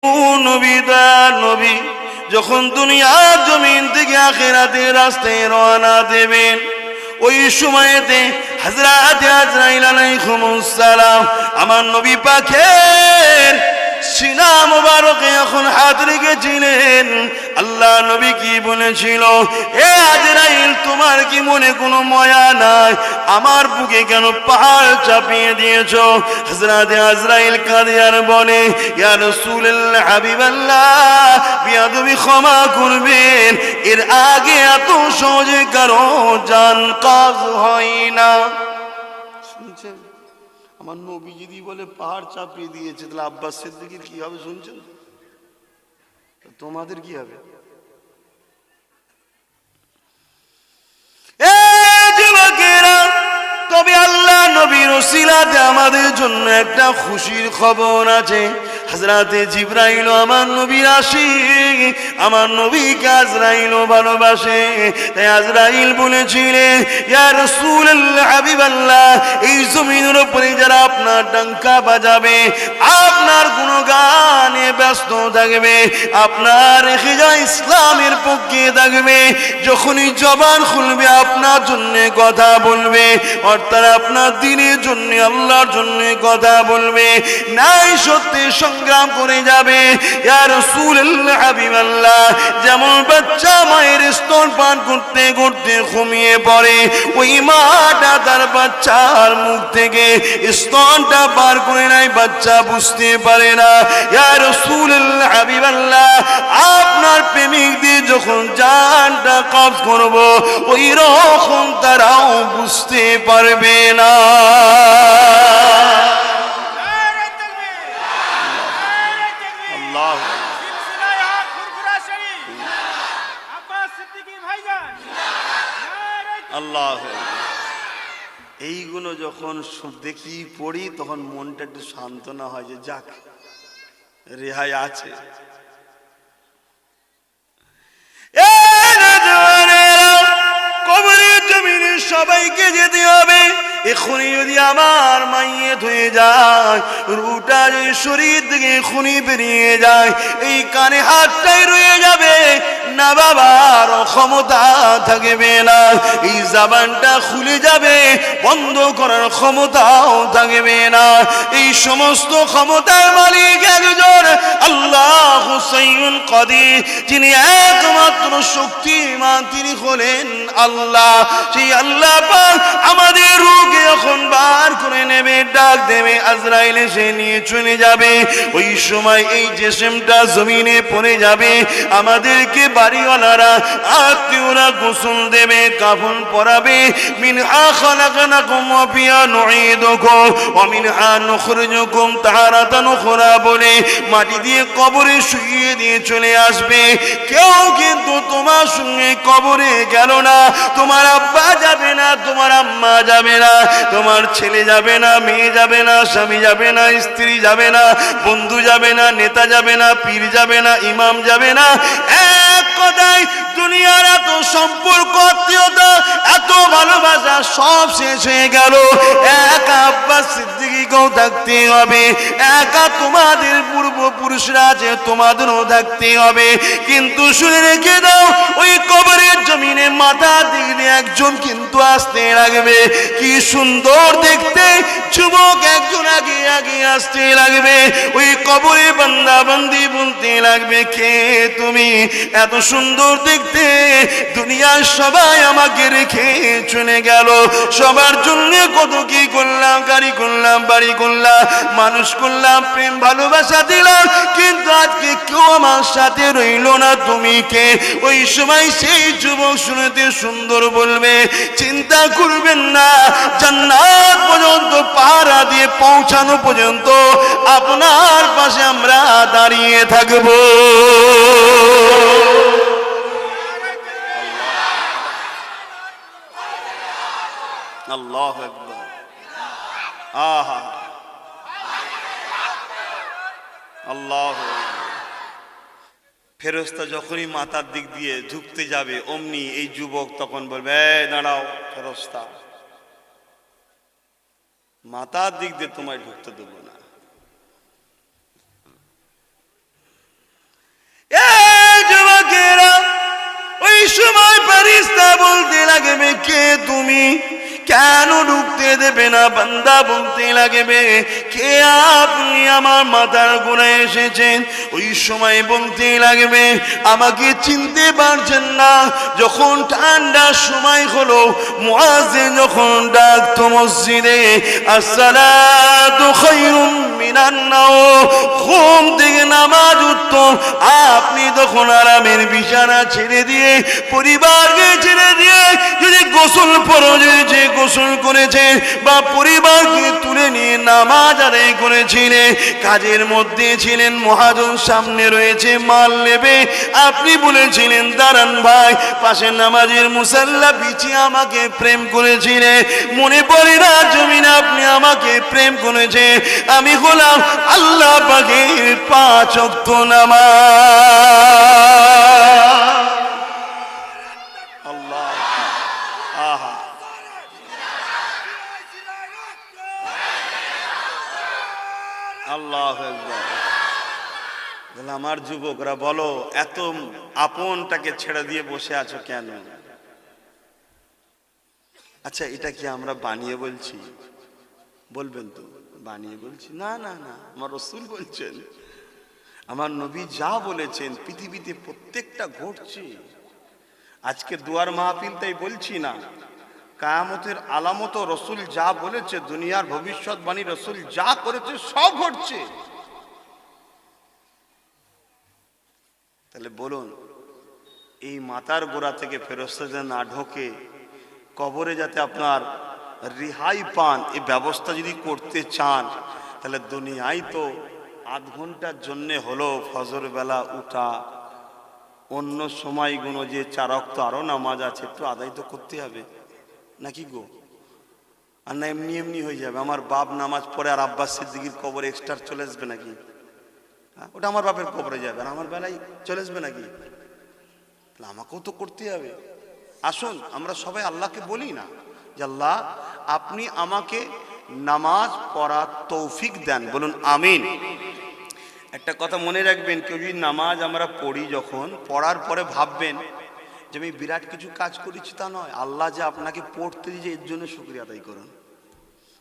নবী দয়ার নবী যখন দুনিয়ার জমিন থেকে আখিরাতের রাস্তায় রওনা দেবেন, ওই সময়তে হযরত আজরাইল আলাইহিস সালাম আমার নবী পাকের সিনা মুবারকে যখন হাত রেখেছিলেন, আল্লাহ নবী কি বলেছিল, এ আজরাইল তোমার কি মনে কোনো মায়া নাই? আমার বুকে কেন পাহাড় চাপিয়ে দিয়েছো? হযরত আজরাইল কাঁদে আর বলে, ইয়া রাসূলুল্লাহ হাবিবাল্লাহ, বিয়াদবি ক্ষমা করবেন, এর আগে এত সহজে কারো জান কাজ হয় না। শুনছেন, আমার নবী যদি বলে পাহাড় চাপিয়ে দিয়েছে, তাহলে আব্বাস সিদ্দিকীর কি হবে শুনছেন? তোমাদের কি হবে? তবে আল্লাহ নবীর ওসিলাতে আমাদের জন্য একটা খুশির খবর আছে। হযরতে জিবরাইল আমার নবীর আশিক, আমার নবীকে আজরাইল ভালোবাসে। তাই আজরাইল বলেছিলেন, ইয়া রাসূলুল্লাহ হাবিবাল্লাহ, এই জমিনের উপরে যারা আপনার ডঙ্কা বাজাবে, আপনার গুণগানে ব্যস্ত থাকবে, আপনার রেখে ইসলামের পক্ষে থাকবে, যখনই জবান খুলবে আপনার জন্য কথা বলবে, অর্থাৎ আপনার দ্বীনের জন্য, আল্লাহর জন্য কথা বলবে, নাই সত্যি সংগ্রাম করে যাবে। ইয়া রাসূলুল্লাহ হাবিবাল্লাহ, যেমন বাচ্চা মায়ের স্তন পান করতে করতে ঘুমিয়ে পড়ে, ওই মাটা তার বাচ্চার মুখ থেকে স্তনটা পার করে নাই, বাচ্চা বুঝতে পারে না। ইয়া রাসূলুল্লাহ হাবিবাল্লাহ, আপনার প্রেমিক দিয়ে যখন জানটা কবজ করব, ওই রকম তারাও বুঝতে পারবে না। আল্লাহ, এইগুলো যখন দেখি পড়ি, তখন মনটা একটু সান্ত্বনা হয় যে যাক, রেহাই আছে। কবরের জমিনে সবাইকে যেতে হবে। এখনই যদি আমার মাইয়েত হয়ে যায়, রুটা যদি শরীর থেকে এখনই বেরিয়ে যায়, এই কানে হাতটাই রয়ে যাবে, না বাবার ক্ষমতা থাকবে না, এই জবানটা খুলে যাবে, বন্ধ করার ক্ষমতাও থাকবে না। এই সমস্ত ক্ষমতার মালিক একজন আল্লাহ হুসাইন কাদির, যিনি একমাত্র শক্তিমান, তিনি হলেন আল্লাহ। সেই আল্লাহ পাক আমাদের রূহকে যখন বার করে নেবে, ডাক দেবে, আজরাইল এসে নিয়ে চলে যাবে, ওই সময় এই জিসমটা জমিনে পড়ে যাবে। আমাদেরকে বাড়িওয়ালারা, আত্মীয়রা গোসল দেবে, কাফন পরাবে, মিনহা খালাকনাকুম ওয়া ফিহা নুঈদুকুম ওয়া মিনহা নুখরিজুকুম তারাতান উখরা বলে মাটি দিয়ে কবরে শুইয়ে দিয়ে চলে আসবে। কেউ কিন্তু তোমার সঙ্গে কবরে গেল না, তোমার আব্বা যাবে না, তোমার আম্মা যাবে না, তোমার ছেলে যাবে না, মেয়ে যাবে না, স্বামী যাবে না, স্ত্রী যাবে না, বন্ধু যাবে না, নেতা যাবে না, পীর যাবে না, ইমাম যাবে না। এক কথায় দুনিয়ার এত সম্পর্ক, আত্মীয়তা, এত ভালোবাসা সব শেষ হয়ে গেল। একা আব্বাস সিদ্দিকীকেও থাকতে হবে, একা তোমাদের পূর্বপুরুষরা আছে তোমাদেরও থাকতে হবে। কিন্তু শুনে রেখে দাও, ওই কবরের জমিনে মাথা দিকে একজন কিন্তু আসতে লাগবে। কি সুন্দর দেখতে যুবক একজন আগে আগে আসতে লাগবে। ওই কবরে বান্দা বান্দি বলতে লাগবে, কে তুমি? এত সুন্দর দেখতে, দুনিয়ার সবাই আমাকে রেখে চলে গেল, সবার জন্য কত কি করলাম, গাড়ি করলাম, বাড়ি করলাম, মানুষ করলাম, প্রেম ভালোবাসা দিলাম, কিন্তু আজকে কেউ আমার সাথে রইল না, তুমি কে? ওই সময় সেই যুবক শুনতে সুন্দর বলবে, চিন্তা করবেন না, জান্নাত পর্যন্ত পাহারা দিয়ে পৌঁছানো পর্যন্ত আপনার পাশে আমরা দাঁড়িয়ে থাকবো। আল্লাহু আকবার। আহা, আল্লাহু আকবার। ফেরেশতা যখনই মাথার দিক দিয়ে ঝুঁকতে যাবে, অমনি এই যুবক তখন বলবে, এই দাঁড়াও ফেরেশতা, মাথার দিক দিয়ে তোমায় ঢুকতে দেবো না। কে তুমি, কেন ঢুকতে দেবে না? বান্দা বলতে লাগবে, কে আপনি? আমার মাথার গোড়ায় এসেছেন। ওই সময় বলতে লাগবে, আমাকে চিনতে পারছেন না? যখন ঠান্ডার সময় হলো, মুয়াজ্জিন যখন ডাকতো মসজিদে, আসসালাতু খায়রুম মিনান নাওম, ঘুম থেকে নামাজ উঠতো, আপনি তখন আরামের বিছানা ছেড়ে দিয়ে, পরিবারকে ছেড়ে দিয়ে, যদি গোসল ফরজ গোসল করেছেন বা পরিবারকে তুলে নিয়ে নামাজ আদায় করেছিলেন, কাজের মধ্যে ছিলেন, মহাজন সামনে রয়েছে, মাল নেবে, আপনি বলেছিলেন দাঁড়ান ভাই, পাশে নামাজের মুসাল্লা বিছিয়ে আমাকে প্রেম করেছিলেন, মনে পড়ে না জমিনে আপনি আমাকে প্রেম করেছেন, আমি হলাম আল্লাহ পাকের 5 ওয়াক্ত নামাজ। আল্লাহ, আহা, আল্লাহু আকবার। আমার যুবকরা বলো, এত আপনটাকে ছেড়ে দিয়ে বসে আছো কেন? আচ্ছা, এটা কি আমরা বানিয়ে বলছি? বলবেন তো বানিয়ে বলছি? না না না, আমার রাসূল বলছেন, আমার নবী যা বলেছেন পৃথিবীতে প্রত্যেকটা ঘটছে। আজকে দুয়ার মাহফিল তাই বলছি না, কিয়ামতের আলামত রাসূল যা বলেছে, দুনিয়ার ভবিষ্যৎবাণী রাসূল যা করেছে সব ঘটছে। তাহলে বলুন, এই মাথার গোড়া থেকে ফেরেশতা যেন না ঢোকে, কবরে যাতে আপনার রিহাই পান, এই ব্যবস্থা যদি করতে চান, তাহলে দুনিয়ায় তো আধ ঘন্টার জন্যে হলো ফজর বেলা উঠা, অন্য সময়গুলো যে 4 ওয়াক্ত আরো নামাজ আছে একটু আদায় তো করতে হবে নাকি গো? আর না এমনি এমনি হয়ে যাবে, আমার বাপ নামাজ পড়ে আর আব্বাস সিদ্দিকীর কবরে এক্সট্রা চলে আসবে নাকি? ওটা আমার বাপের কবরে যাবে আর আমার বেলায় চলে আসবে নাকি? আমাকেও তো করতে হবে। আসুন আমরা সবাই আল্লাহকে বলি না যে আল্লাহ আপনি আমাকে নামাজ পড়ার তৌফিক দেন, বলুন আমিন। একটা কথা মনে রাখবেন, কেউ যদি নামাজ আমরা পড়ি, যখন পড়ার পরে ভাববেন যে আমি বিরাট কিছু কাজ করেছি, তা নয়। আল্লাহ যে আপনাকে পড়তে দিয়েছে এর জন্য শুকরিয়া আদায় করুন।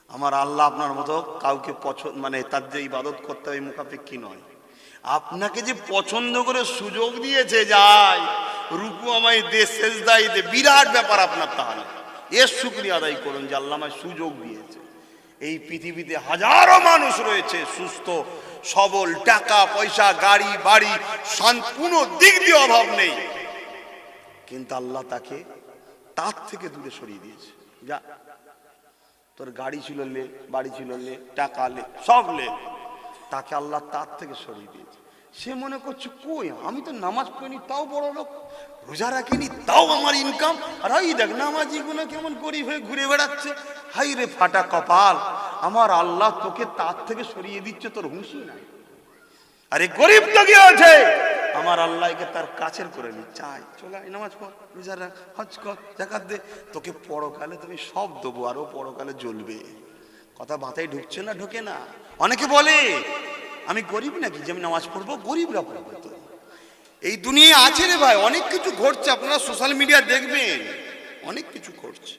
আমার আল্লাহ আপনার মতো কাউকে পছন্দ, মানে তার যে ইবাদত করতে হবে মুখাপেক্ষী নয়। আপনাকে যে পছন্দ করে সুযোগ দিয়েছে, যায় রুকু আমায় দে, সেজদাই দে, বিরাট ব্যাপার আপনার, তাহলে এর শুকরিয়া আদায় করুন যে আল্লাহ আমায় সুযোগ দিয়েছে। এই পৃথিবীতে হাজারো মানুষ রয়েছে সুস্থ সবল, টাকা পয়সা, গাড়ি বাড়ি, কোনো দিক দিয়ে অভাব নেই, কিন্তু আল্লাহ তাকে তার থেকে দূরে সরিয়ে দিয়েছে। যা, তোর গাড়ি ছিল লে, বাড়ি ছিল লে, টাকা লে, সব লে, তাকে আল্লাহ তার থেকে সরিয়ে দিয়েছে। সে মনে করছে কই, আমি তো নামাজ পড়িনি তাও বড় লোক, রোজা রাখিনি তাও আমার ইনকাম, আর এই দেখ নামাজি গুলো কেমন গরিব হয়ে ঘুরে বেড়াচ্ছে। হাই রে ফাটা কপাল, আমার আল্লাহ তোকে তার থেকে সরিয়ে দিচ্ছে, তোর হুঁশি নাই। আরে গরিব তো কি আছে, আমার আল্লাহকে তার কাছের করে নি, চাই চলে আয়, নামাজ পড়, রোজা রাখ, হজ কর, যাকাত দে, তোকে পরকালে তুমি সব দেবো, আরো পরকালে জ্বলবে। কথা মাথায় ঢুকছে না? ঢোকে না। অনেকে বলে আমি গরিব নাকি যে আমি নামাজ পড়বো? গরিবরা পড়বো তো, এই দুনিয়া আছে রে ভাই, অনেক কিছু ঘটছে, আপনারা সোশ্যাল মিডিয়া দেখবেন, অনেক কিছু ঘটছে।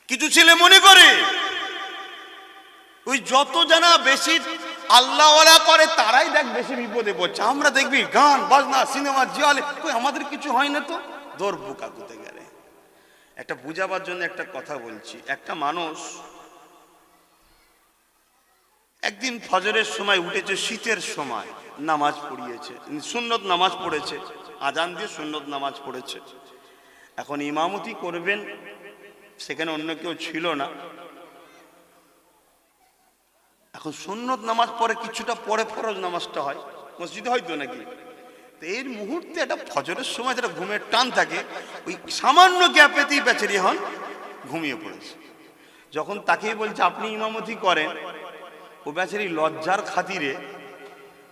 কিছু ছেলে মনে করে ওই যত জানা বেশি আল্লাহওয়ালা করে তারাই দেখ বেশি বিপদে পড়ছে। আমরা দেখবি গান বাজনা সিনেমা জিয়ালে, কই আমাদের কিছু হয় না তো, দৌড় বোকা করতে গেলে। একটা বুঝাবার জন্য একটা কথা বলছি। একটা মানুষ একদিন ফজরের সময় উঠেছে, শীতের সময়, নামাজ পড়িয়েছে, সুন্নত নামাজ পড়েছে, আজান দিয়ে সুন্নত নামাজ পড়েছে। এখন ইমামতি করবেন, সেখানে অন্য কেউ ছিল না। এখন সুন্নত নামাজ পরে কিছুটা পরে ফরজ নামাজটা হয়, মসজিদে হয়তো নাকি। তো এর মুহূর্তে একটা ফজরের সময় যেটা ঘুমের টান থাকে, ওই সামান্য গ্যাপেতেই বেচারি হন ঘুমিয়ে পড়েছে। যখন তাকেই বলছে আপনি ইমামতি করেন, ও বেচারি লজ্জার খাতিরে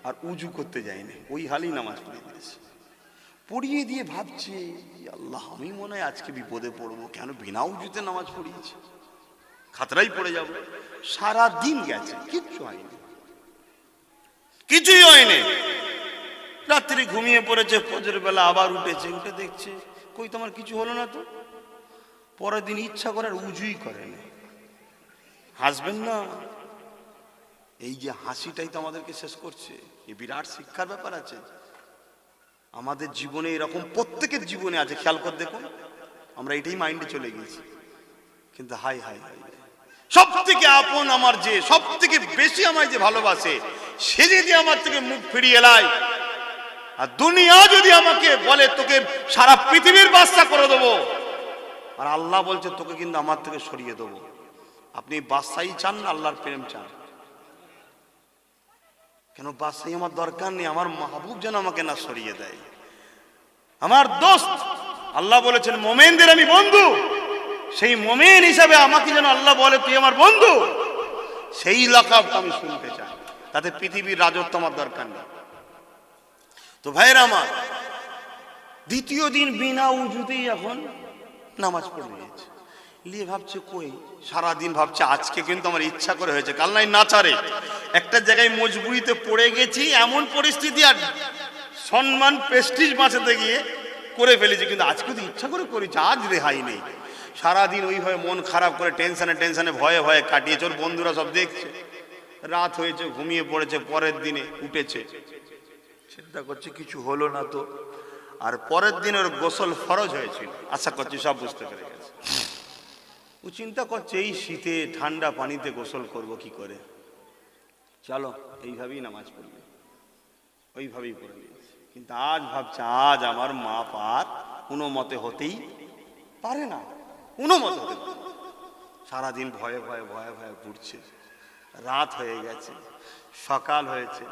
আর উজু করতে যায়নি, ওই হালেই নামাজ পড়িয়ে দিয়েছে। পড়িয়ে দিয়ে ভাবছে আল্লাহ আমি মনে হয় আজকে বিপদে পড়বো, কেন বিনা উজুতে নামাজ পড়িয়েছে, খাতরাই পড়ে যাব। সারা দিন গেছে, কিচ্ছু হয়নি, কিছুই হয়নি। রাত্রি ঘুমিয়ে পড়েছে, ফজর বেলা আবার উঠেছে, উঠে দেখছে কই তোমার কিছু হলো না তো। পরের দিন ইচ্ছা করে আর উজুই করেন। হাসবেন না, এই যে হাসিটাই তো আমাদেরকে শেষ করছে। এই বিরাট শিক্ষার ব্যাপার আছে আমাদের জীবনে, এরকম প্রত্যেকের জীবনে আছে। খেয়াল করে দেখুন, আমরা এটাই মাইন্ডে চলে গেছি। কিন্তু হাই হাই হাই, সব থেকে আপন আমার, যে সব থেকে বেশি আমায় যে ভালোবাসে, সে যদি আমার থেকে মুখ ফিরিয়ে এলায়, আর দুনিয়া যদি আমাকে বলে তোকে সারা পৃথিবীর বাদশা করে দেবো, আর আল্লাহ বলছে তোকে কিন্তু আমার থেকে সরিয়ে দেবো, আপনি বাদশাই চান না আল্লাহর প্রেম চান? কেন বাদশাই আমার দরকার নেই, আমার মাহবুব যেন আমাকে না সরিয়ে দেয়। আমার দোস্ত, আল্লাহ বলেছেন মোমেনদের আমি বন্ধু, সেই মোমেন হিসাবে আমাকে যেন আল্লাহ বলে তুই আমার বন্ধু, সেই লাকাবটা আমি শুনতে চাই। তাতে পৃথিবীর রাজত্ব আমার দরকার নেই। তো ভাইয়েরা আমার, দ্বিতীয় দিন বিনা উজুতেই এখন নামাজ পড়ে নিয়েছে। নিয়ে ভাবছে কই, সারাদিন ভাবছে আজকে কিন্তু আমার ইচ্ছা করে হয়েছে, কাল নাই নাচারে একটা জায়গায় মজবুরিতে পড়ে গেছি, এমন পরিস্থিতি আর সম্মান প্রেস্টিজ বাঁচাতে গিয়ে করে ফেলেছি, কিন্তু আজকে তো ইচ্ছা করে করেছি, আজ রেহাই নেই। সারাদিন ওইভাবে মন খারাপ করে টেনশনে টেনশনে ভয়ে ভয়ে কাটিয়েছে। ওর বন্ধুরা সব দেখছে, রাত হয়েছে, ঘুমিয়ে পড়েছে। পরের দিনে উঠেছে, চিন্তা করছে কিছু হলো না তো। আর পরের দিন ওর গোসল ফরজ হয়েছিল, আশা করছি সব বুঝতে পেরে গেছে। ও চিন্তা করছে এই শীতে ঠান্ডা পানিতে গোসল করব কি করে, চলো এইভাবেই নামাজ পড়বে, ওইভাবেই পড়ে নিয়েছে। কিন্তু আজ ভাবছে আজ আমার মা পার কোনো মতে হতেই পারে না, কোনো মতে হতে পারে না। সারাদিন ভয়ে ভয়ে ভয়ে ভয়ে ঘুরছে, রাত হয়ে গেছে, সকাল হয়েছে।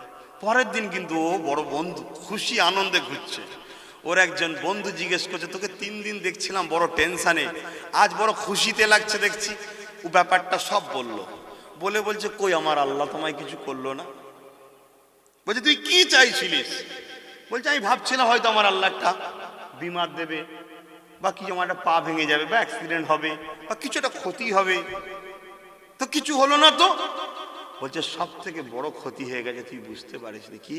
পরের দিন কিন্তু ও বড় বন্ধু, খুশি আনন্দে ঘুরছে। ওর একজন বন্ধু জিজ্ঞেস করছে তোকে 3 দিন দেখছিলাম বড় টেনশনে, আজ বড় খুশিতে লাগছে দেখছি। ও ব্যাপারটা সব বলে বলছে কই আমার আল্লাহ তোমায় কিছু করলো না। বলছে তুই কি চাইছিলিস? বলছে আমি ভাবছিলাম হয়তো আমার আল্লাহ একটা বিমার দেবে, বা কিছু আমার একটা পা ভেঙে যাবে, বা অ্যাক্সিডেন্ট হবে, বা কিছু একটা ক্ষতি হবে, তো কিছু হলো না তো। বলছে সব থেকে বড় ক্ষতি হয়ে গেছে, তুই বুঝতে পারিস কি?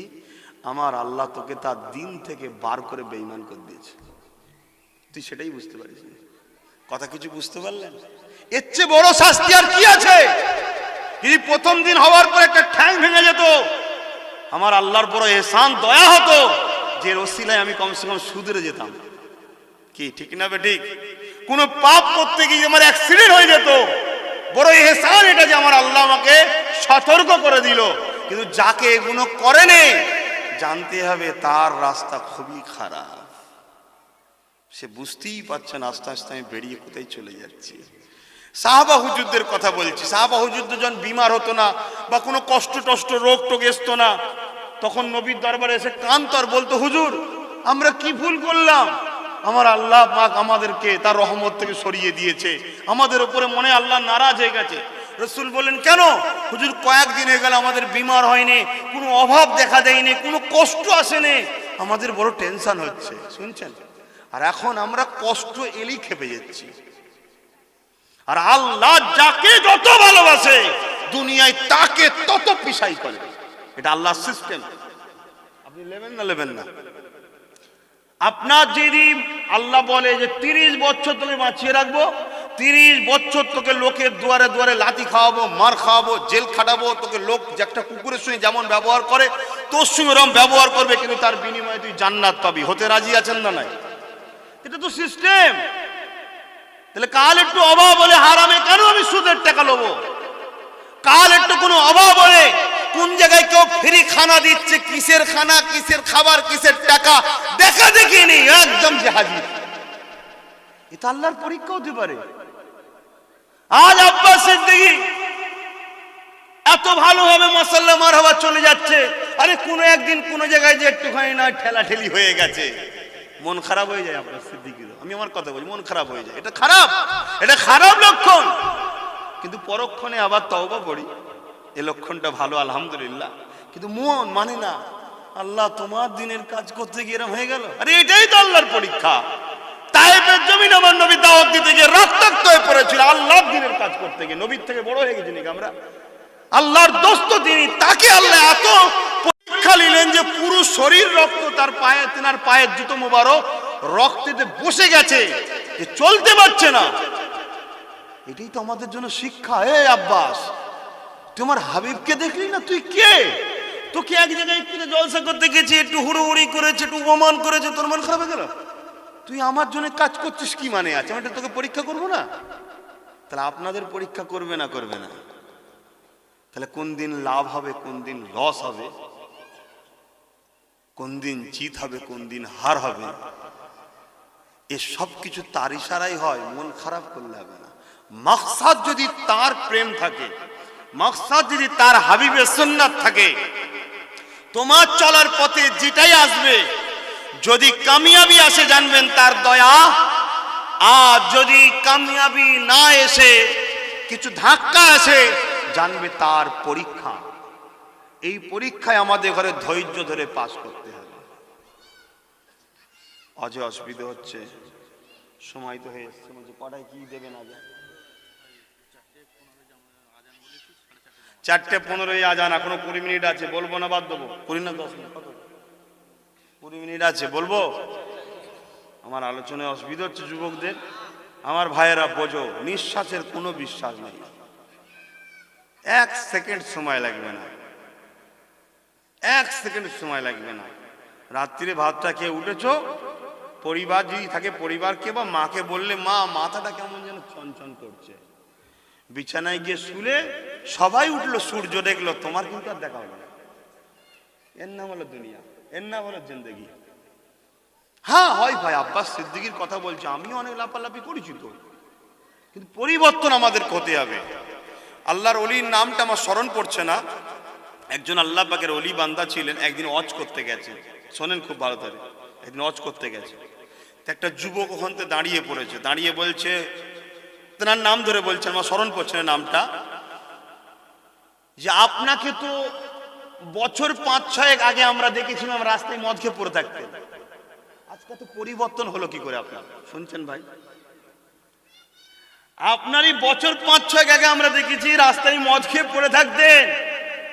আমার আল্লাহ তোকে তার দিন থেকে বার করে বেঈমান করে দিয়েছে, তুই সেটাই বুঝতে পারিস। কথা কিছু বুঝতে পারলেন? এর চেয়ে বড় শাস্তি আর কি আছে? যদি প্রথম দিন হওয়ার পর একটা ঠ্যাং ভেঙে যেত, আমার আল্লাহর বড় এহসান দয়া হতো যে ওসিলায় আমি কমসে কম সুধরে যেতাম। কি ঠিক না বেঠিক? কোন পাপ করতে গিয়ে আমার অ্যাক্সিডেন্ট হয়ে যেত, বড় এহসান এটা যে আমার আল্লাহ আমাকে সতর্ক করে দিল। কিন্তু যাকে এগুলো করেনি, জানতে হবে তার রাস্তা খুবই খারাপ, সে বুঝতেই পারছে না আস্তে আস্তে আমি বেরিয়ে কোথায় চলে যাচ্ছি। সাহাবা হুজুরদের কথা বলছি। সাহাবা হুজুরদের যখন বিমার হতো না বা কোনো কষ্ট টষ্ট রোগ টোগ আসতো না, তখন নবীর দরবারে এসে কান্তর বলতো হুজুর আমরা কি ভুল করলাম, আমার আল্লাহ পাক আমাদেরকে তার রহমত থেকে সরিয়ে দিয়েছে, আমাদের উপরে মনে আল্লাহ নারাজ হয়ে গেছে। রসুল বললেন কেন? হুজুর কয়েকদিন হয়ে গেল আমাদের বিমার হয়নি, কোনো অভাব দেখা দেয়নি, কোনো কষ্ট আসেনি, আমাদের বড় টেনশন হচ্ছে। শুনছেন? আর এখন আমরা কষ্ট এলেই খেপে যাচ্ছি। আর আল্লাহ যাকে যত ভালোবাসে দুনিয়ায় তাকে তত পিছাই করে, এটা আল্লাহর সিস্টেম। আপনি নেবেন না? আপনার যদি আল্লাহ বলে যে 30 বছর তোকে বাঁচিয়ে রাখবো, 30 বছর তোকে লোকের দুয়ারে দুয়ারে লাথি খাওয়াবো, মার খাওয়াবো, জেল খাটাবো, তোকে লোক একটা কুকুরের সঙ্গে যেমন ব্যবহার করে তোর সঙ্গে এরকম ব্যবহার করবে, কিন্তু তার বিনিময়ে তুই জান্নাত পাবি, হতে রাজি আছেন না? নাই, এটা তো সিস্টেম। তাহলে কাল একটু অভাব হলে হারামে কেন আমি সুদের টাকা নেবো? কাল একটু কোনো অভাব হলে কোন জায়গায় কেউ ফ্রি খানা দিচ্ছে, কিসের খানা, কিসের খাবার, কিসের টাকা দেখা দেখি নেই, একদম যে হাজির। এটা আল্লাহর পরীক্ষা হতে পারে। আজ আব্বাস সিদ্দিকী এত ভালোভাবে মাশাআল্লাহ মারহাবা চলে যাচ্ছে, আরে কোনো একদিন কোনো জায়গায় যে একটুখানি না ঠেলাঠেলি হয়ে গেছে, মন খারাপ হয়ে যায় আব্বাস সিদ্দিকীর। আমি আমার কথা বলি, মন খারাপ হয়ে যায়, এটা খারাপ, এটা খারাপ লক্ষণ। কিন্তু পরক্ষণে আবার তওবা করি, এই লক্ষণটা ভালো আলহামদুলিল্লাহ। কিন্তু মন মানে না, আল্লাহ তোমার দিনের কাজ করতে গিয়ে এরকম হয়ে গেল। আরে এটাই তো আল্লাহর পরীক্ষা। তায়েফের জমিন আমার নবী দাওয়াত দিতে গিয়ে রক্তাক্ত হয়ে পড়েছিল আল্লাহর দিনের কাজ করতে গিয়ে। নবীর থেকে বড় হয়ে গেছি নাকি আমরা? আল্লাহর দোস্ত তিনি, তাকে আল্লাহ এত পরীক্ষা নিলেন যে পুরো শরীর রক্ত, তার পায়ে, তেনার পায়ের জুতো মোবারক রক্তেতে বসে গেছে। যে চলতে পারছে না। এটাই তো আমাদের জন্য শিক্ষা। এ আব্বাস, তোমার হাবিবকে দেখলি না? তুই কে? তোকে এক জায়গায় একটু জলসা করতে গেছি, একটু হুড়োহুড়ি করেছে, একটু অপমান করেছে, তোর মন খারাপ হয়ে গেল? তুই আমার জন্য কাজ করছিস, কি মানে আছে? আমি তোকে পরীক্ষা করবো না? তাহলে আপনাদের পরীক্ষা করবে না করবে না? তাহলে কোন দিন লাভ হবে, কোন দিন লস হবে, কোন দিন জিত হবে, কোন দিন হার হবে, এ সব কিছু তার ইশারাই হয়। মন খারাপ করলে হবে না। মাকসাদ যদি তার প্রেম থাকে, মাকসাদ যদি তার হাবিবের সুন্নাত থাকে, তোমার চলার পথে যেটাই আসবে, যদি কামিয়াবি আসে জানবেন তার দয়া, আর যদি কামিয়াবি না এসে কিছু ধাক্কা আসে জানবে তার পরীক্ষা। এই পরীক্ষায় আমাদের ঘরে ধৈর্য ধরে পাস করতে হবে। আজ অসুবিধা হচ্ছে, সময় তো হয়ে এসছে, কটায় কি দেবেন? আজ 4:15 আজান, এখনো 20 মিনিট আছে। বলবো না বাদ দেবো? 20 না 10 মিনিট? 20 মিনিট আছে, বলবো? আমার আলোচনায় অসুবিধা হচ্ছে যুবকদের। আমার ভাইয়েরা বোঝো, নিঃশ্বাসের কোনো বিশ্বাস নেই, 1 সেকেন্ড সময় লাগবে না, 1 সেকেন্ড সময় লাগবে না। রাত্রিরে ভাতটা খেয়ে উঠেছো, পরিবার যদি থাকে পরিবারকে বা মাকে বললে, মা মাথাটা কেমন যেন চনচন করছে, বিছানায় গিয়ে শুলে সবাই উঠলো, সূর্য দেখলো, তোমার কিন্তু আর দেখা হবে না। এর নাম হলো দুনিয়া, এর নাম হলো জিন্দেগি। হ্যাঁ হয় ভাই, আব্বাস সিদ্দিকীর কথা বলছে, আমিও অনেক লাফালাফি করেছি তো, কিন্তু পরিবর্তন আমাদের হতে হবে। আল্লাহর অলির নামটা আমার স্মরণ পড়ছে না। একজন আল্লাহ পাকের অলি বান্দা ছিলেন, একদিন হজ করতে গেছে। শোনেন খুব ভালো করে, একদিন হজ করতে গেছে, একটা যুবক ওখান থেকে দাঁড়িয়ে পড়েছে, দাঁড়িয়ে বলছে, তার নাম ধরে বলছেন, আমার স্মরণ পড়ছে না নামটা, যে আপনাকে তো বছর 5-6 আগে আমরা দেখেছিলাম রাস্তায় মদ খেয়ে পড়ে থাকতেন, আজকে তো পরিবর্তন হলো কি করে? আপনার শুনছেন ভাই? আপনারই বছর 5-6 আগে আমরা দেখেছি রাস্তায় মদ খেয়ে পড়ে থাকতেন,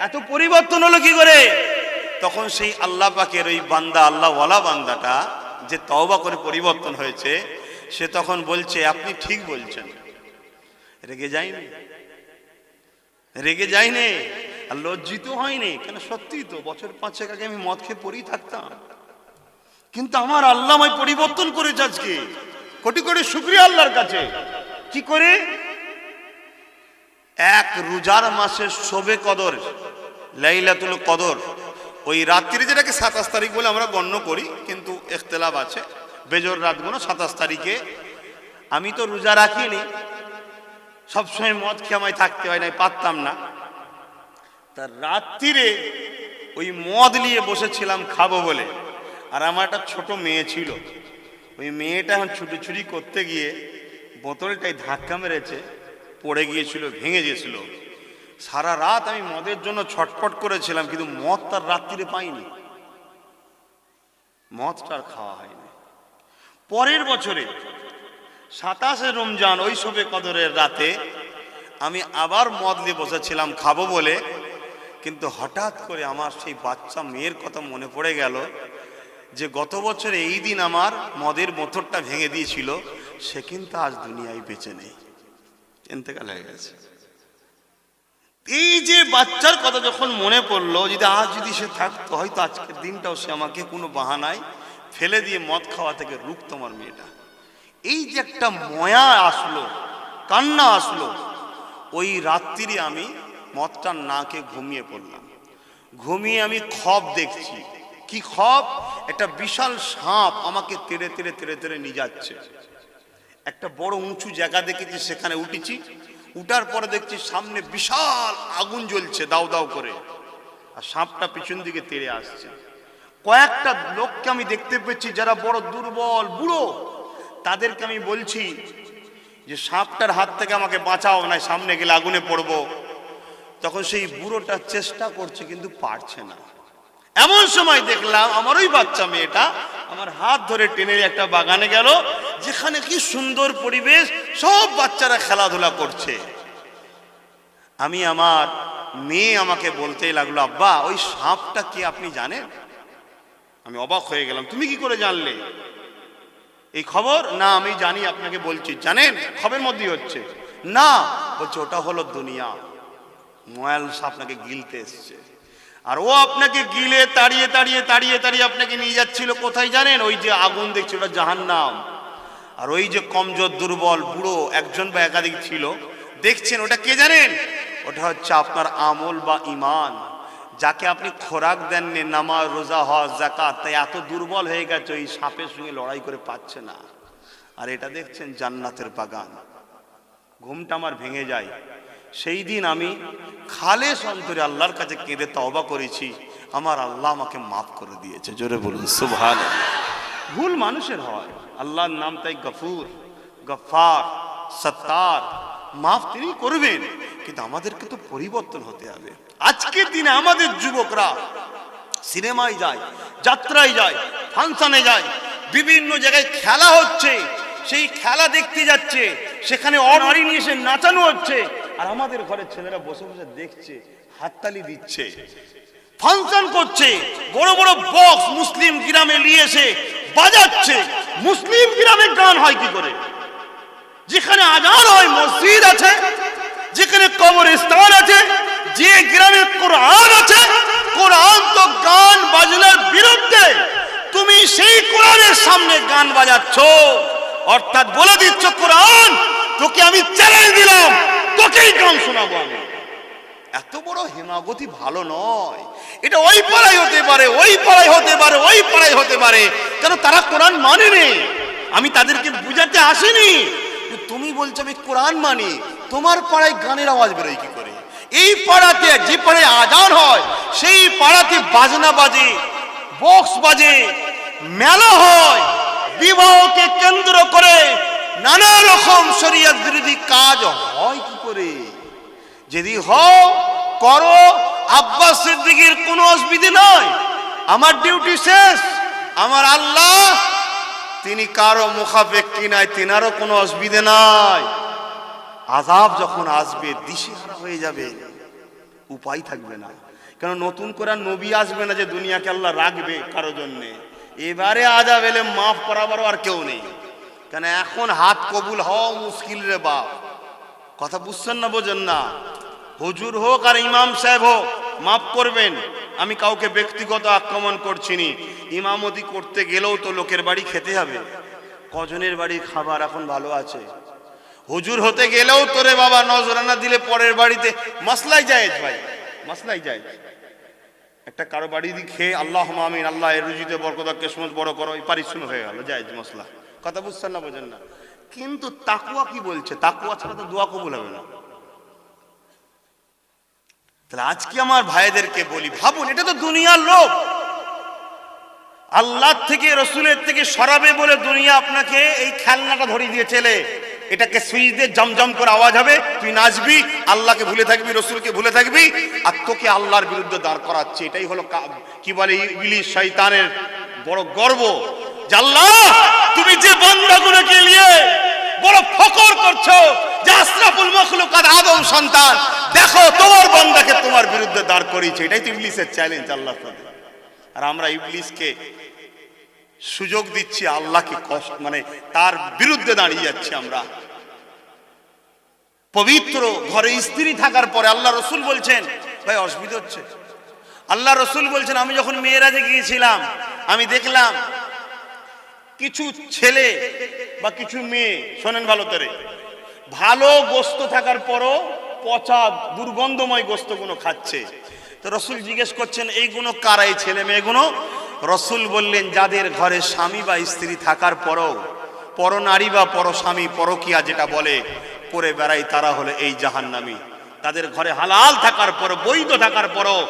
এত পরিবর্তন হলো কি করে? তখন সেই আল্লাহ পাকের ওই বান্দা, আল্লাহ ওয়ালা বান্দাটা যে তওবা করে পরিবর্তন হয়েছে, সে তখন বলছে, আপনি ঠিক বলছেন। রেগে যায়নি, রেগে যায়নি, আর লজ্জিত হয়নি। কেন? সত্যি তো, বছর 5 আগে আমি মদ খেয়ে পড়েই থাকতাম, কিন্তু আমার আল্লাহ আমায় পরিবর্তন করেছে আজকে। কোটি কোটি শুকরিয়া আল্লাহর কাছে। কি করে? এক রোজার মাসের শবে কদর, লাইলাতুল কদর, ওই রাত্রি যেটাকে 27 তারিখ বলে আমরা গণ্য করি, কিন্তু ইখতিলাফ আছে, বেজোর রাতগুলো 27 তারিখে। আমি তো রোজা রাখিনি, সবসময় মদ খেয়ে আমায় থাকতে হয়, নাই পারতাম না। তার রাত্রিরে ওই মদ নিয়ে বসেছিলাম খাবো বলে, আর আমার একটা ছোট মেয়ে ছিল, ওই মেয়েটা এখন ছুটি করতে গিয়ে বোতলটাই ধাক্কা মেরেছে, পড়ে গিয়েছিল, ভেঙে গিয়েছিল। সারা রাত আমি মদের জন্য ছটফট করেছিলাম, কিন্তু মদ তার রাত্রিরে পাইনি, মদটা আর খাওয়া হয়নি। পরের বছরে 27শে রমজান, ওই শবে কদরের রাতে আমি আবার মদ নিয়ে বসেছিলাম খাবো বলে, কিন্তু হঠাৎ করে আমার সেই বাচ্চা মেয়ের কথা মনে পড়ে গেল, যে গত বছরে এই দিন আমার মদের মোটরটা ভেঙে দিয়েছিল, সে কিন্তু আজ দুনিয়ায় বেঁচে নেই, ইন্তেকাল হয়ে গেছে। এই যে বাচ্চার কথা যখন মনে পড়লো, যদি আজ যদি সে থাকতো, হয়তো আজকের দিনটাও সে আমাকে কোনো বাহানায় ফেলে দিয়ে মদ খাওয়া থেকে রুখতো আমার মেয়েটা। এই যে একটা ময়া আসলো, কান্না আসলো, ওই রাত্রি আমি মদটা নাকে ঘুমিয়ে পড়লাম। ঘুমিয়ে আমি খব দেখছি। কি খব? একটা বিশাল সাপ আমাকে তেড়ে তেড়ে তেড়ে তেড়ে নিয়ে যাচ্ছে। একটা বড় উঁচু জায়গা দেখেছি, সেখানে উঠেছি। উঠার পরে দেখছি সামনে বিশাল আগুন জ্বলছে দাউ দাউ করে, আর সাপটা পিছন দিকে তেড়ে আসছে। কয়েকটা লোককে আমি দেখতে পেয়েছি যারা বড় দুর্বল, বুড়ো। তাদেরকে আমি বলছি যে সাপটার হাত থেকে আমাকে বাঁচাও, নাই সামনে গেলে আগুনে পড়বো। তখন সেই বুড়োটা চেষ্টা করছে, কিন্তু পারছে না। এমন সময় দেখলাম আমার ওই বাচ্চা মেয়েটা আমার হাত ধরে টেনে একটা বাগানে গেল, যেখানে কি সুন্দর পরিবেশ, সব বাচ্চারা খেলাধুলা করছে। আমার মেয়ে আমাকে বলতেই লাগলো, আব্বা ওই সাপটা কি আপনি জানেন? আমি অবাক হয়ে গেলাম, তুমি কি করে জানলে? এই খবর না আমি জানি, আপনাকে বলছি, জানেন খবরের মধ্যেই হচ্ছে না। বলছে ওটা হলো দুনিয়া, ময়াল আপনাকে গিলতে এসছে, আর ও আপনাকে গিলে তাড়িয়ে তাড়িয়ে তাড়িয়ে তাড়িয়ে আপনাকে নিয়ে যাচ্ছিল কোথায় জানেন? ওই যে আগুন দেখছে ওটা জাহান্নাম। আর ওই যে কমজোর দুর্বল বুড়ো একজন বা একাধিক ছিল দেখছেন, ওটা কে জানেন? ওটা হচ্ছে আপনার আমল বা ইমান, যাকে আপনি খোরাক দেননি, নামাজ রোজা হজ যাকাত, তাই এত দুর্বল হয়ে গেছে ওই সাপের সঙ্গে লড়াই করে পাচ্ছে না। আর এটা দেখছেন জান্নাতের বাগান। ঘুমটা আমার ভেঙে যায়। সেই দিন আমি খালেস অন্তরে আল্লাহর কাছে কেঁদে তওবা করেছি, আমার আল্লাহ আমাকে মাফ করে দিয়েছে। জোরে বলুন সুবহানাল্লাহ। ভুল মানুষের হয়, আল্লাহর নাম তাই গফুর, গফার, সত্তার, মাফ তিনি করবেন, কিন্তু আমাদেরকে তো পরিবর্তন হতে হবে। আজকের দিনে আমাদের যুবকরা সিনেমায় যায়, যাত্রায় যায়, ফাংশনে যায়, বিভিন্ন জায়গায় খেলা হচ্ছে, সেই খেলা দেখতে যাচ্ছে, সেখানে অনারী নিয়ে এসে নাচানো হচ্ছে, আর আমাদের ঘরের ছেলেরা বসে বসে দেখছে, হাততালি দিচ্ছে, ফাংশন করছে, বড় বড় বক্স মুসলিম গ্রামে নিয়ে এসে বাজাচ্ছে। মুসলিম গ্রামে গান হয় কি করে? যেখানে আজান হয় মসজিদ আছে, যেখানে কবরস্থান আছে, যে গ্রামে কোরআন আছে, কোরআন তো গান বাজনার বিরুদ্ধে, তুমি সেই কোরআনের সামনে গান বাজাচ্ছ, অর্থাৎ বলে দিচ্ছ কোরআন তোকে আমি চ্যালেঞ্জ দিলাম, তোকেই গান শোনাবো আমি। এত বড় হেমাগতি ভালো নয়। এটা ওই পাড়ায় হতে পারে, ওই পাড়ায় হতে পারে, ওই পাড়ায় হতে পারে, কারণ তারা কোরআন মানে নেই। আমি তাদেরকে বুঝাতে আসিনি। তুমি বলছো আমি কোরআন মানি, তোমার পাড়ায় গানের আওয়াজ বেরোয় কি করে? এই পাড়াতে, যে পাড়ায় আজান হয় সেই পাড়াতে বাজনা বাজে, বক্স বাজে, মেলা হয়, বিবাহকে কেন্দ্র করে নানা রকম শরীয়ত বিরোধী কাজ হয় কি করে? যদি হও করো, আব্বাস সিদ্দিকীর কোনো অসুবিধে নয়, আমার ডিউটি শেষ, আমার আল্লাহ তিনি কারো মুখাপেক্ষী নাই, তিনারও কোনো অসুবিধে নাই। আযাব যখন আসবে দিশেহারা হয়ে যাবে, উপায় থাকবে না। কারণ নতুন করে নবী আসবে না যে দুনিয়াকে আল্লাহ রাখবে কারো জন্যে। এবারে আযাব এলে মাফ করাবারও আর কেউ নেই, কেন এখন হাত কবুল হওয়া মুশকিল রে বাপ। কথা বুঝছেন না, বোঝেন না? হুজুর হোক আর ইমাম সাহেব হোক, মাফ করবেন, আমি কাউকে ব্যক্তিগত আক্রমণ করছি নি। ইমামতি করতে গেলেও তো লোকের বাড়ি খেতে হবে, কজনের বাড়ির খাবার এখন ভালো আছে। হুজুর হতে গেলেও তোরে বাবা নজরানা দিলে পরের বাড়িতে মাসলাই জায়েজ, ভাই মাসলাই জায়েজ। একটা কারো বাড়ি দিয়ে খেয়ে আল্লাহ আমিন, আল্লাহ এর রুজিতে বরকত কিসমত বড় করো, এই পারিশ্রমিক হয়ে গেল, জায়েজ মাসলা। কথা বুঝছেন না, বোঝেন না? কিন্তু তাকওয়া কি বলছে? তাকওয়া ছাড়া তো দোয়া কবুল হবে না। তাহলে আজকে আমার ভাইদেরকে বলি, ভাবুন, এটা তো দুনিয়ার লোক। আল্লাহ থেকে রসুলের থেকে সরাবে বলে দুনিয়া আপনাকে এই খেলনাটা ধরিয়ে দিয়ে চলে, এটাকে সুইচ দিয়ে জমজম করে আওয়াজ হবে, তুই নাচবি, আল্লাহকে ভুলে থাকবি, রসুলকে ভুলে থাকবি, আর তোকে আল্লাহর বিরুদ্ধে দাঁড় করাচ্ছে। এটাই হলো কি বলে ইবলিস শয়তানের বড় গর্ব, যে আল্লাহ তুমি যে বান্দাগুলোকে নিয়ে বড় ফখর করছো, যে আশরাফুল মাখলুকাত আদম সন্তান, দেখো তোমার বান্দাকে তোমার বিরুদ্ধে দাঁড় করিয়েছে। এটাই তো ইবলিসের চ্যালেঞ্জ আল্লাহর সাথে। আর আমরা ইবলিসকে সুযোগ দিচ্ছি, আল্লাহকে কষ্ট মানে তার বিরুদ্ধে দাঁড়িয়ে যাচ্ছি আমরা। পবিত্র ঘরে স্ত্রী থাকার পরে আল্লাহ রসুল বলছেন, ভাই অসুবিধা হচ্ছে, আল্লাহ রসুল বলছেন আমি যখন মেয়েরাজে গিয়েছিলাম আমি দেখলাম কিছু ছেলে বা কিছু মেয়ে, শোনেন ভালো করে, ভালো গোস্ত থাকার পরও পচা দুর্গন্ধময় গোস্তগুলো খাচ্ছে। তো রসুল জিজ্ঞেস করছেন এইগুলো কারা, এই ছেলে মেয়েগুলো? রসুল বললেন যাদের ঘরে স্বামী বা স্ত্রী থাকার পরও পরনারী বা পরস্বামী পরকিয়া যেটা বলে করে বেড়াই, তারা হলো এই জাহান্নামী। তাদের ঘরে হালাল থাকার পর, বৈধ থাকার পরও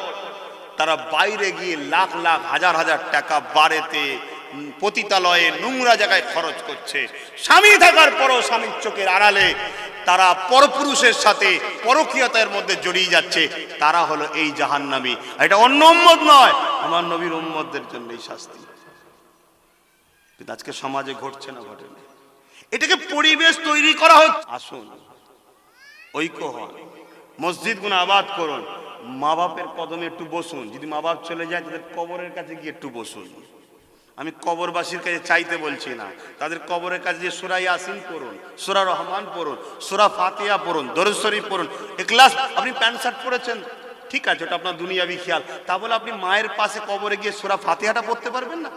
তারা বাইরে গিয়ে লাখ লাখ হাজার হাজার টাকা বাড়িতে পতিতালয়ে নোংরা জায়গায় খরচ করছে। স্বামী থাকার পরও স্বামীর চোখের আড়ালে তারা পরপুরুষের সাথে পরকীয়তার মধ্যে জড়িয়ে যাচ্ছে, তারা হলো এই জাহান্নামী। এটা অন্য উম্মত নয়, আমার নবীর উম্মতদের জন্য এই শাস্তি। কিন্তু আজকে সমাজে ঘটছে না, ঘটে না। এটাকে পরিবেশ তৈরি করা হচ্ছে। আসুন ঐক্য হন, মসজিদগুলো আবাদ করুন, মা বাপের কদমে একটু বসুন, যদি মা বাপ চলে যায় তাদের কবরের কাছে গিয়ে একটু বসুন। আমি কবরবাসীর কাছে চাইতে বলছি না, তাদের কবরের কাছে যে সূরা ইয়াসিন পড়ুন, সূরা রহমান পড়ুন, সূরা ফাতিহা পড়ুন, দরুদ শরীফ পড়ুন, ইখলাস। আপনি প্যান্ট শার্ট পরেছেন, ঠিক আছে, ওটা আপনার দুনিয়াবি খেয়াল। তা বলে আপনি মায়ের পাশে কবরে গিয়ে সূরা ফাতিহাটা পড়তে পারবেন না,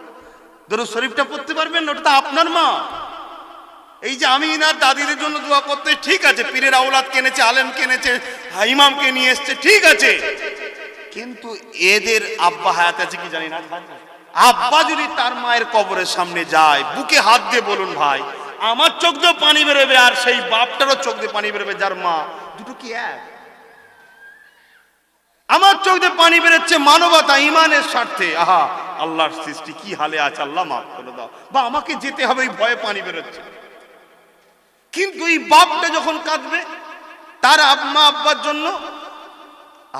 দরুদ শরীফটা পড়তে পারবেন না? ওটা তো আপনার মা। এই যে আমি না দাদিদের জন্য দোয়া করতে, ঠিক আছে, পীরের আওলাদ কিনেছে, আলেম কিনেছে, ইমামকে নিয়ে এসছে, ঠিক আছে, কিন্তু এদের আব্বা হায়াত আছে কি জানি না। আব্বা যদি তার মায়ের কবরের সামনে যায়, বুকে হাত দিয়ে বলুন, ভাই আমার চোখ দিয়ে পানি বেরোবে আর সেই বাপটারও চোখ দিয়ে পানি বেরোবে যার মা, দুটো কি এক? আমার চোখ দিয়ে পানি বেরোচ্ছে মানবতা, ইমানের স্বার্থে। আহা, আল্লাহর সৃষ্টি কি হালে আছে, আল্লাহ মাফ করে দাও, বা আমাকে যেতে হবে, এই ভয়ে পানি বেরোচ্ছে। কিন্তু এই বাপটা যখন কাঁদবে তার আম্মা আব্বার জন্য,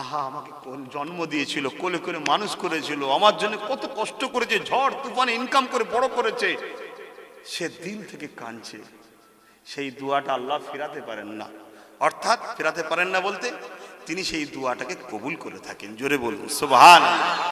আহা আমাকে জন্ম দিয়েছিল, কোলে করে মানুষ করেছিল, আমার জন্য কত কষ্ট করেছে, ঝড় তুফান ইনকাম করে বড় করেছে, সে দিল থেকে কাঁদছে। সেই দোয়াটা আল্লাহ ফেরাতে পারেন না। অর্থাৎ ফেরাতে পারেন না বলতে তিনি সেই দোয়াটাকে কবুল করে থাকেন। জোরে বলুন সুবহানাল্লাহ।